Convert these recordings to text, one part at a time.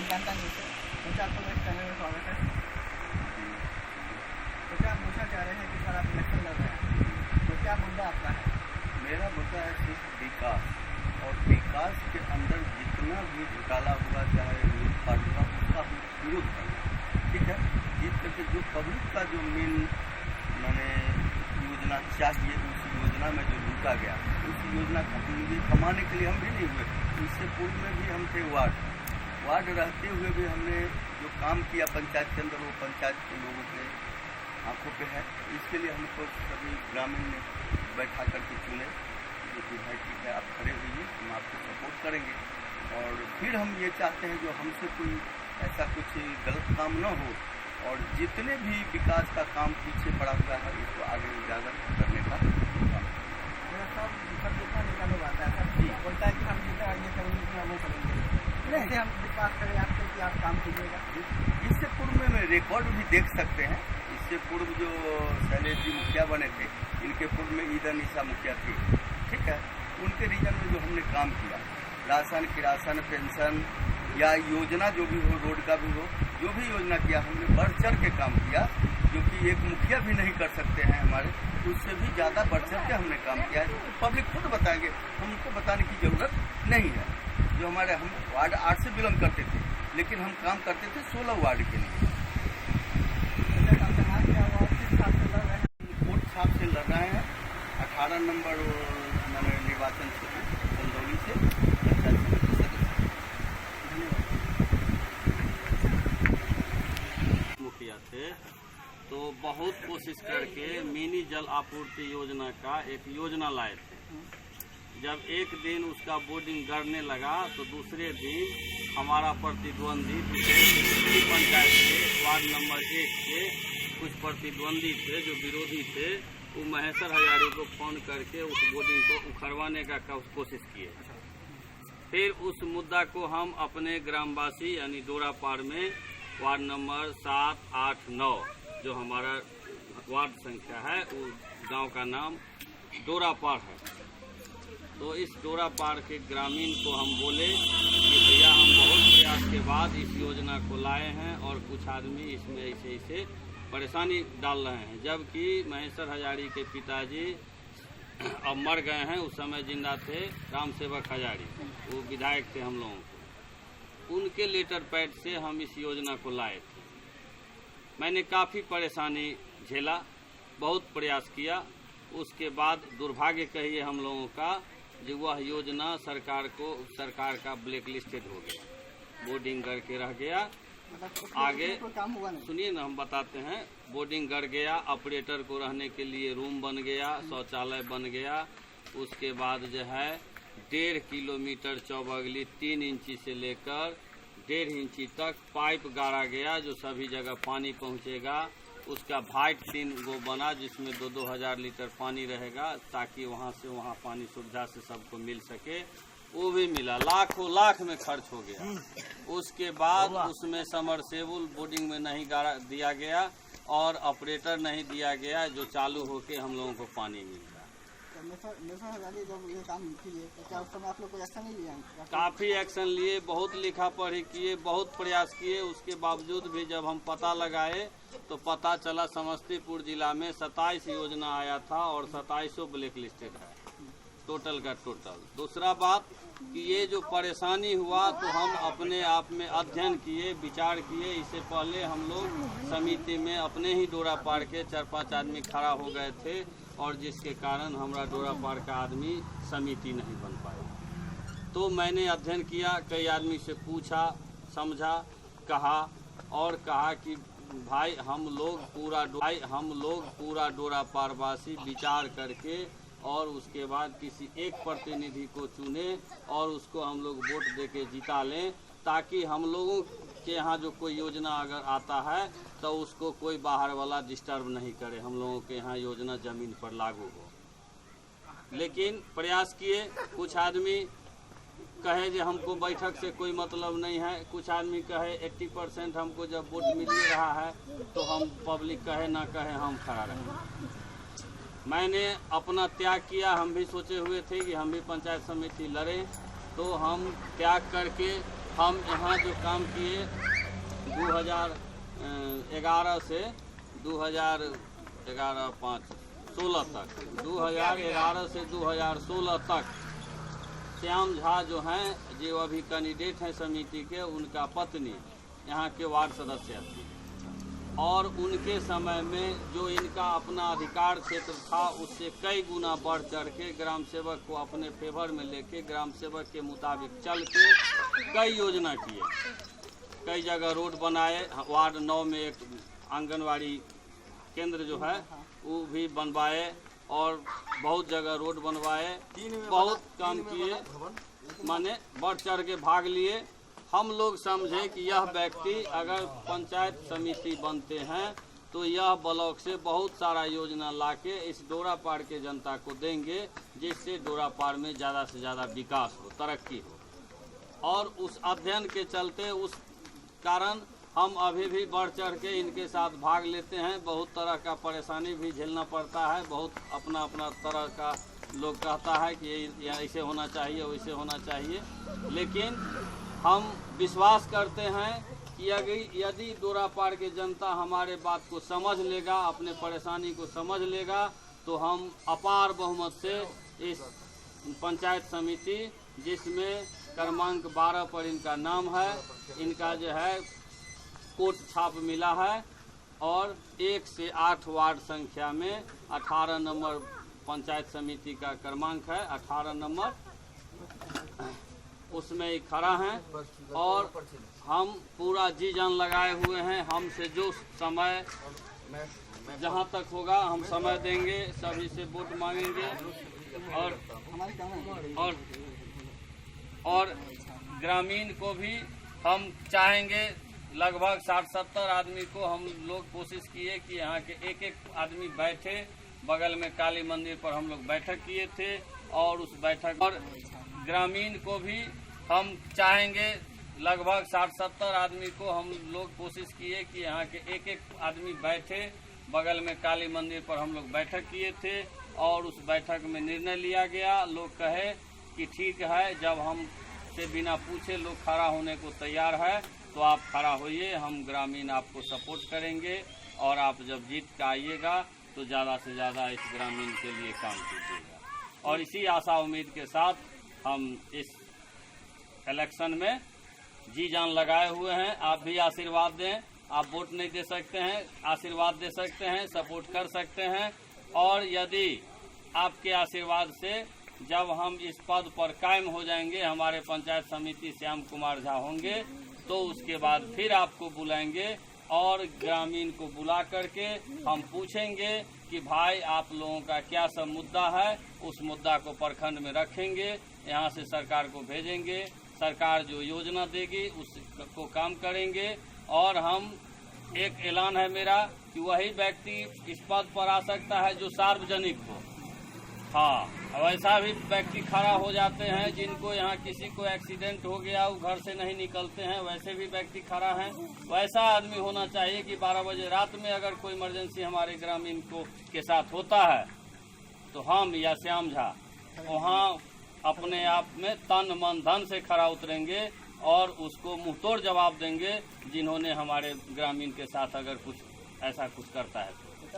जानता नहीं थे, तो आपको मेरे चैनल में स्वागत है। तो क्या आप पूछना चाह रहे हैं कि सर आप इलेक्शन लड़ रहे हैं, तो क्या मुद्दा आपका है? मेरा मुद्दा है सिर्फ विकास, और विकास के अंदर जितना भी घोटाला हुआ चाहे लूटपाट हुआ उसका हम विरोध करना, ठीक है। जिस करके जो पब्लिक का जो मेन मैंने योजना चाहिए उस योजना में जो लूटा गया, उस योजना को कमाने के लिए हम भी नहीं हुए। इससे पूर्व में भी हम थे वार्ड रहते हुए भी हमने जो काम किया पंचायत के अंदर, वो पंचायत के लोगों के आंखों पे है। इसके लिए हमको सभी ग्रामीण ने बैठा करके चुने कि भाई ठीक है, आप खड़े होइए, हम आपको सपोर्ट करेंगे। और फिर हम ये चाहते हैं जो हमसे कोई ऐसा कुछ गलत काम न हो, और जितने भी विकास का काम पीछे पड़ा हुआ है उसको आगे उजागर करने का काम। सब जितना नेता लोग आता है सर बोलता है कि हम जितना ये करेंगे वो करेंगे, ऐसे हम विश्वास करें आपसे कि आप काम कीजिएगा। इससे पूर्व में रिकॉर्ड भी देख सकते हैं। इससे पूर्व जो शैलेश जी मुखिया बने थे, इनके पूर्व में ईदन ईसा मुखिया थी, ठीक है। उनके रीजन में जो हमने काम किया, राशन किरासन पेंशन या योजना जो भी हो, रोड का भी हो, जो भी योजना किया हमने बढ़ चढ़ के काम किया, जो कि एक मुखिया भी नहीं कर सकते हैं हमारे, उससे भी ज़्यादा बढ़ चढ़ के हमने काम किया है। पब्लिक खुद बताएंगे, हमको बताने की ज़रूरत नहीं है। जो हमारे हम वार्ड 8 से बिलोंग करते थे, लेकिन हम काम करते थे 16 वार्ड के लिए। वोट छाप से लड़ रहे हैं 18 नंबर मैंने निर्वाचन क्षेत्र चंदौली से पंचायत समिति सदस्य। मुखिया थे तो बहुत कोशिश करके मिनी जल आपूर्ति योजना का एक योजना लाए थे। जब एक दिन उसका बोर्डिंग गड़ने लगा तो दूसरे दिन हमारा प्रतिद्वंदी दूसरी पंचायत के वार्ड नंबर 1 के कुछ प्रतिद्वंदी थे जो विरोधी थे, वो महेश्वर हजारी को फोन करके उस बोर्डिंग को उखड़वाने का कोशिश किए। फिर उस मुद्दा को हम अपने ग्रामवासी यानी डोरापार में वार्ड नंबर 7, 8, 9 जो हमारा वार्ड संख्या है, वो गांव का नाम डोरापार है। तो इस डोरापार के ग्रामीण को हम बोले कि भैया हम बहुत प्रयास के बाद इस योजना को लाए हैं और कुछ आदमी इसमें ऐसे परेशानी डाल रहे हैं, जबकि महेश्वर हजारी के पिताजी अब मर गए हैं, उस समय जिंदा थे राम सेवक हजारी, वो विधायक थे हम लोगों को। उनके लेटर पैड से हम इस योजना को लाए थे। मैंने काफ़ी परेशानी झेला, बहुत प्रयास किया। उसके बाद दुर्भाग्य कहिए हम लोगों का, जो वह योजना सरकार का ब्लैक लिस्टेड हो गया, बोर्डिंग करके रह गया। आगे सुनिए ना, हम बताते हैं। बोर्डिंग गड़ गया, ऑपरेटर को रहने के लिए रूम बन गया, शौचालय बन गया। उसके बाद जो है 1.5 किलोमीटर चौबगली 3 इंची से लेकर 1.5 इंची तक पाइप गाड़ा गया, जो सभी जगह पानी पहुंचेगा। उसका भाइट 3 गो बना जिसमें 2-2 हजार लीटर पानी रहेगा, ताकि वहां से वहां पानी सुविधा से सबको मिल सके। वो भी मिला, लाखों लाख में खर्च हो गया। उसके बाद उसमें समरसेबुल बोर्डिंग में नहीं गाड़ा दिया गया और ऑपरेटर नहीं दिया गया, जो चालू होके हम लोगों को पानी मिल रहा। जब ये काम किए तो क्या उस समय आप लोग कोई एक्शन नहीं लिया? काफ़ी एक्शन लिए, बहुत लिखा पढ़ी किए, बहुत प्रयास किए। उसके बावजूद भी जब हम पता लगाए तो पता चला समस्तीपुर जिला में 27 योजना आया था और 27 ब्लैक लिस्टेड है टोटल का टोटल। दूसरा बात कि ये जो परेशानी हुआ तो हम अपने आप में अध्ययन किए, विचार किए। इससे पहले हम लोग समिति में अपने ही डोरापार के 4-5 आदमी खड़ा हो गए थे, और जिसके कारण हमारा डोरापार का आदमी समिति नहीं बन पाया। तो मैंने अध्ययन किया, कई आदमी से पूछा, समझा, कहा कि भाई हम लोग पूरा डोरापारवासी विचार करके और उसके बाद किसी एक प्रतिनिधि को चुने और उसको हम लोग वोट देके जिता लें, ताकि हम लोगों के यहाँ जो कोई योजना अगर आता है तो उसको कोई बाहर वाला डिस्टर्ब नहीं करे, हम लोगों के यहाँ योजना ज़मीन पर लागू हो। लेकिन प्रयास किए। कुछ आदमी कहे कि हमको बैठक से कोई मतलब नहीं है, कुछ आदमी कहे 80% हमको जब वोट मिल ही रहा है तो हम पब्लिक कहे ना कहे हम खड़ा रहें। मैंने अपना त्याग किया। हम भी सोचे हुए थे कि हम भी पंचायत समिति लड़ें, तो हम त्याग करके हम यहाँ जो काम किए 2011 से 2016 तक 2011 से 2016 तक श्याम झा जो हैं, जो अभी कैंडिडेट हैं समिति के, उनका पत्नी यहाँ के वार्ड सदस्य थी और उनके समय में जो इनका अपना अधिकार क्षेत्र था उससे कई गुना बढ़ चढ़ के ग्राम सेवक को अपने फेवर में लेके ग्राम सेवक के मुताबिक चल के कई योजना किए, कई जगह रोड बनाए। वार्ड 9 में एक आंगनवाड़ी केंद्र जो है वो भी बनवाए और बहुत जगह रोड बनवाए, बहुत काम किए, माने बढ़ चढ़ के भाग लिए। हम लोग समझे कि यह व्यक्ति अगर पंचायत समिति बनते हैं तो यह ब्लॉक से बहुत सारा योजना लाके इस डोरापाड़ के जनता को देंगे, जिससे डोरापाड़ में ज़्यादा से ज़्यादा विकास हो, तरक्की हो। और उस अध्ययन के चलते उस कारण हम अभी भी बढ़ चढ़ के इनके साथ भाग लेते हैं। बहुत तरह का परेशानी भी झेलना पड़ता है, बहुत अपना अपना तरह का लोग कहता है कि ये ऐसे होना चाहिए, वैसे होना चाहिए, लेकिन हम विश्वास करते हैं कि यदि डोरापाड़ के जनता हमारे बात को समझ लेगा, अपने परेशानी को समझ लेगा, तो हम अपार बहुमत से इस पंचायत समिति, जिसमें क्रमांक 12 पर इनका नाम है, इनका जो है कोट छाप मिला है और 1 से 8 वार्ड संख्या में 18 नंबर पंचायत समिति का क्रमांक है, 18 नंबर उसमें ही खड़ा हैं और हम पूरा जी जान लगाए हुए हैं। हमसे जो समय जहां तक होगा हम समय देंगे, सभी से वोट मांगेंगे और ग्रामीण को भी हम चाहेंगे। लगभग 60-70 आदमी को हम लोग कोशिश किए कि यहाँ के एक एक आदमी बैठे, बगल में काली मंदिर पर हम लोग बैठक किए थे और उस बैठक और ग्रामीण को भी हम चाहेंगे, लगभग 60-70 आदमी को हम लोग कोशिश किए कि यहाँ के एक एक आदमी बैठे, बगल में काली मंदिर पर हम लोग बैठक किए थे और उस बैठक में निर्णय लिया गया। लोग कहे कि ठीक है, जब हम से बिना पूछे लोग खड़ा होने को तैयार है तो आप खड़ा होइए, हम ग्रामीण आपको सपोर्ट करेंगे और आप जब जीत के आइएगा तो ज़्यादा से ज़्यादा इस ग्रामीण के लिए काम कीजिएगा। और इसी आशा उम्मीद के साथ हम इस इलेक्शन में जी जान लगाए हुए हैं। आप भी आशीर्वाद दें, आप वोट नहीं दे सकते हैं, आशीर्वाद दे सकते हैं, सपोर्ट कर सकते हैं। और यदि आपके आशीर्वाद से जब हम इस पद पर कायम हो जाएंगे, हमारे पंचायत समिति श्याम कुमार झा होंगे, तो उसके बाद फिर आपको बुलाएंगे और ग्रामीण को बुला करके हम पूछेंगे कि भाई आप लोगों का क्या सब मुद्दा है, उस मुद्दा को प्रखंड में रखेंगे, यहाँ से सरकार को भेजेंगे, सरकार जो योजना देगी उसको काम करेंगे। और हम एक ऐलान है मेरा कि वही व्यक्ति इस पद पर आ सकता है जो सार्वजनिक हो। हाँ, वैसा भी व्यक्ति खड़ा हो जाते हैं जिनको यहाँ किसी को एक्सीडेंट हो गया, वो घर से नहीं निकलते हैं, वैसे भी व्यक्ति खड़ा है। वैसा आदमी होना चाहिए कि 12 बजे रात में अगर कोई इमरजेंसी हमारे ग्रामीण को के साथ होता है तो हम या श्याम झा वहाँ अपने आप में तन मन धन से खड़ा उतरेंगे और उसको मुंहतोड़ जवाब देंगे, जिन्होंने हमारे ग्रामीण के साथ अगर कुछ ऐसा कुछ करता है।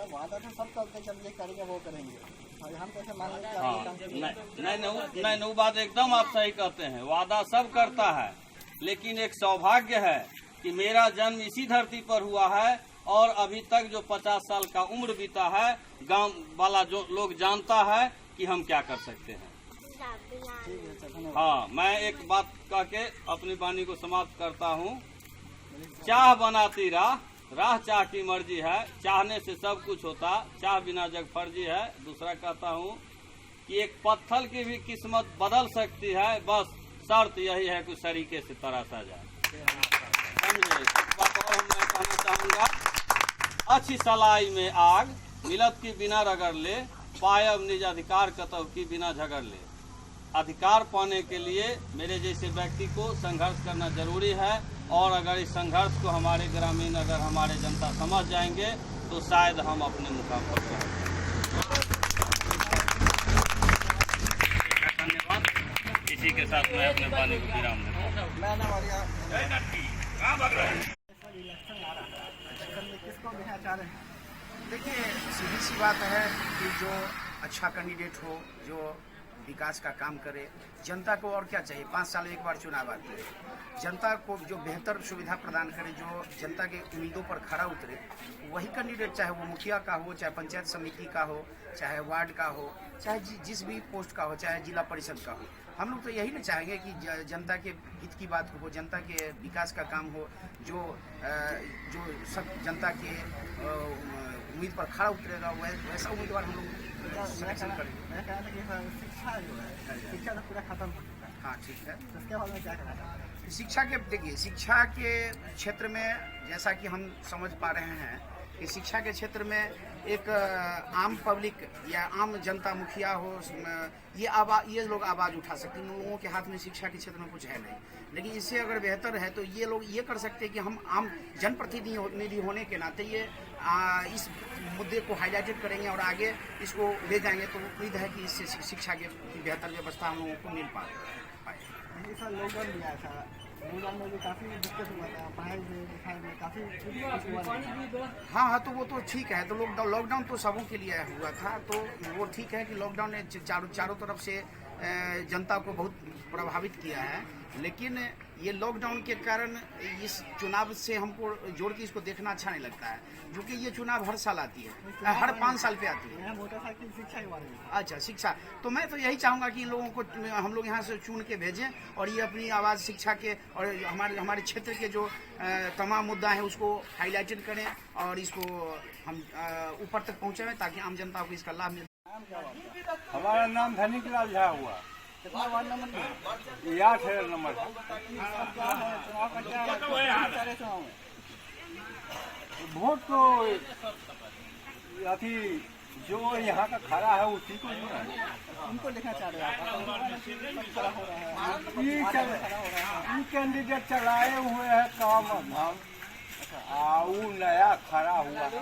वादा तो सब करते चलिए करेंगे, वो करेंगे। हम कैसे मान लेंगे? हाँ, नहीं, वो बात एकदम आप सही कहते हैं, वादा सब करता है, लेकिन एक सौभाग्य है कि मेरा जन्म इसी धरती पर हुआ है और अभी तक जो 50 साल का उम्र बीता है, गांव वाला जो लोग जानता है कि हम क्या कर सकते हैं। हाँ, मैं एक बात कह के अपनी वाणी को समाप्त करता हूँ। चाह बनाती राह चाह की मर्जी है, चाहने से सब कुछ होता, चाह बिना जग फर्जी है। दूसरा कहता हूँ कि एक पत्थर की भी किस्मत बदल सकती है, बस शर्त यही है कि सरीके से तराशा जाए। समझे? एक बात और मैं कहना चाहूँगा, अच्छी सलाई में आग मिलत की बिना रगड़ ले, पायब निज अधिकार कतव की बिना झगड़ ले। अधिकार पाने के लिए मेरे जैसे व्यक्ति को संघर्ष करना जरूरी है और अगर इस संघर्ष को हमारे ग्रामीण, अगर हमारे जनता समझ जाएंगे तो शायद हम अपने मुकाम पर पहुँचेंगे। धन्यवाद। इसी के साथ मैं अपने वाणी को विराम देता हूँ। इलेक्शन आ रहा है, इलेक्शन में किसको देना चाह रहे हैं? देखिए, सीधी सी बात है कि जो अच्छा कैंडिडेट हो, जो विकास का काम करे, जनता को और क्या चाहिए? 5 साल एक बार चुनाव आते हैं। जनता को जो बेहतर सुविधा प्रदान करे, जो जनता के उम्मीदों पर खरा उतरे, वही कैंडिडेट, चाहे वो मुखिया का हो, चाहे पंचायत समिति का हो, चाहे वार्ड का हो, चाहे जिस भी पोस्ट का हो, चाहे जिला परिषद का हो। हम लोग तो यही ना चाहेंगे कि जनता के हित की बात हो, जनता के विकास का काम हो, जो सब जनता के उम्मीद पर खरा उतरेगा, वैसा उम्मीदवार हम लोग सिलेक्शन करेंगे। मैं कह रहा था कि शिक्षा जो है, शिक्षा तो पूरा खत्म हो चुका है। हाँ, ठीक है। तो उसके बारे में क्या कहना चाहते हैं? शिक्षा के, देखिए, शिक्षा के क्षेत्र में जैसा कि हम समझ पा रहे हैं कि शिक्षा के क्षेत्र में एक आम पब्लिक या आम जनता, मुखिया हो, ये लोग आवाज़ उठा सकते हैं। लोगों के हाथ में शिक्षा के क्षेत्र में कुछ है नहीं, लेकिन इससे अगर बेहतर है तो ये लोग ये कर सकते हैं कि हम आम जनप्रतिनिधि होने के नाते ये इस मुद्दे को हाईलाइटेड करेंगे और आगे इसको ले जाएंगे, तो उम्मीद है कि इससे शिक्षा की बेहतर व्यवस्था हम लोगों को मिल पाए। सर, लॉकडाउन दिया था, लॉकडाउन में भी काफ़ी दिक्कत हुआ था, पढ़ाई लिखाई में काफ़ी हुआ। हाँ, तो वो तो ठीक है। तो लॉकडाउन तो सबों के लिए हुआ था, तो वो ठीक है कि लॉकडाउन ने चारों तरफ से जनता को बहुत प्रभावित किया है। लेकिन ये लॉकडाउन के कारण इस चुनाव से हमको जोड़ के इसको देखना अच्छा नहीं लगता है, क्योंकि ये चुनाव हर साल आती है, हर 5 साल पे आती है। मोटरसाइकिल शिक्षा के बारे में। अच्छा, शिक्षा, तो मैं तो यही चाहूँगा कि इन लोगों को हम लोग यहाँ से चुन के भेजें और ये अपनी आवाज़ शिक्षा के और हमारे क्षेत्र के जो तमाम मुद्दा है उसको हाईलाइटेड करें और इसको हम ऊपर तक पहुँचाएं, ताकि आम जनता को इसका लाभ मिले। नाम क्या हुआ? हमारा नाम धनिक लाल झा हुआ। कितना वार्ड नंबर में? ये 8 नंबर है। क्या है चुनाव का, क्या सारे चुनाव में वोट तो अथी जो यहाँ का खड़ा है उसी को ही है। उनको देखना चाह रहे हैं आप? खड़ा हो रहा है, ये कैंडिडेट चलाए हुए हैं काम धाम, वो नया खड़ा हुआ है।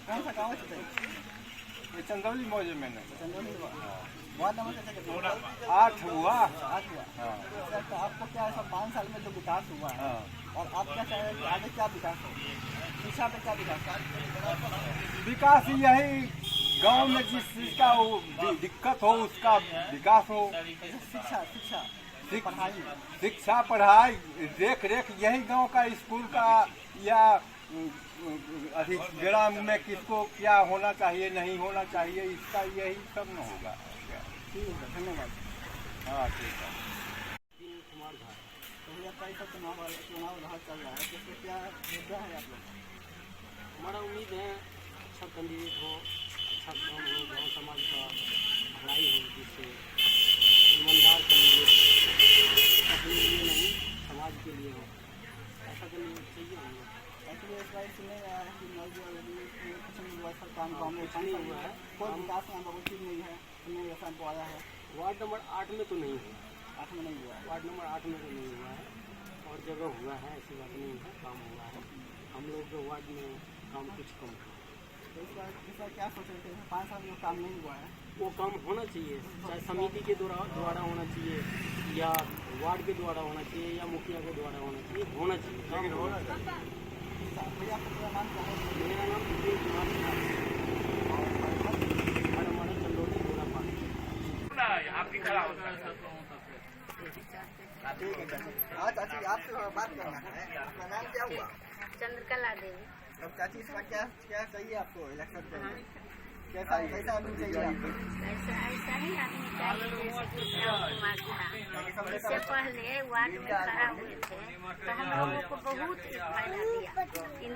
कौन सा गाँव है? ये चंदौली मौजे में नहीं। चंदौली वार्ड नंबर कैसे कितना? 8 हुआ। 8 हुआ। हाँ। तो आपको क्या है, 5 साल में जो विकास हुआ है, हाँ। और आप क्या चाह रहे हैं कि आगे क्या विकास हो? शिक्षा पे क्या विकास? विकास यही गांव में जिस चीज का वो दिक्कत हो उसका विकास हो। शिक्षा पढ़ाई देख रेख यही गांव का स्कूल का या अभी ग्राम में किसको क्या होना चाहिए नहीं होना चाहिए, इसका यही सब न होगा। ठीक है, धन्यवाद। हाँ, ठीक है। तो भैया कैसा चुनाव लहर चल रहा है, तो क्या मुद्दा है आप लोग? हमारा उम्मीद है अच्छा कैंडिडेट हो, अच्छा काम हो, गाँव समाज का भलाई हो, जिससे ईमानदार कैंडिडेट अपने लिए नहीं समाज के लिए हो, ऐसा कैंडिडेट चाहिए हमें। एक्चुअली इस बार सुने आया है कि कुछ काम गाँव में नहीं हुआ है, कोई विकास यहाँ बहुत चीज़ नहीं है, सुनने जैसा हमको आया है। वार्ड नंबर 8 में तो नहीं हुआ, 8 में नहीं हुआ है। वार्ड नंबर 8 में तो नहीं हुआ है, और जगह हुआ है, ऐसी बात नहीं है, काम हुआ है। हम लोग के वार्ड में काम कुछ कम है। तो इस बार क्या सोच रहे थे? 5 साल में काम नहीं हुआ है, वो काम होना चाहिए, चाहे समिति के द्वारा होना चाहिए या वार्ड के द्वारा होना चाहिए या मुखिया के द्वारा होना चाहिए, काम होना चाहिए। भैया आपका पूरा नाम क्या है? मेरा नाम विजय कुमार और हमारा चंदौली घोड़ा पार्क। ठीक है, आज चाची आपसे बात करना है। आपका नाम क्या हुआ? चंद्रकला देवी। अब चाची इसका क्या चाहिए आपको इलेक्शन में? कैसा आदमी चाहिए आपको? ऐसा ही आदमी चाहिए जैसे कि राम कुमार था। इससे पहले वार्ड में खड़ा हुए थे तो हम लोगों को बहुत फायदा दिया।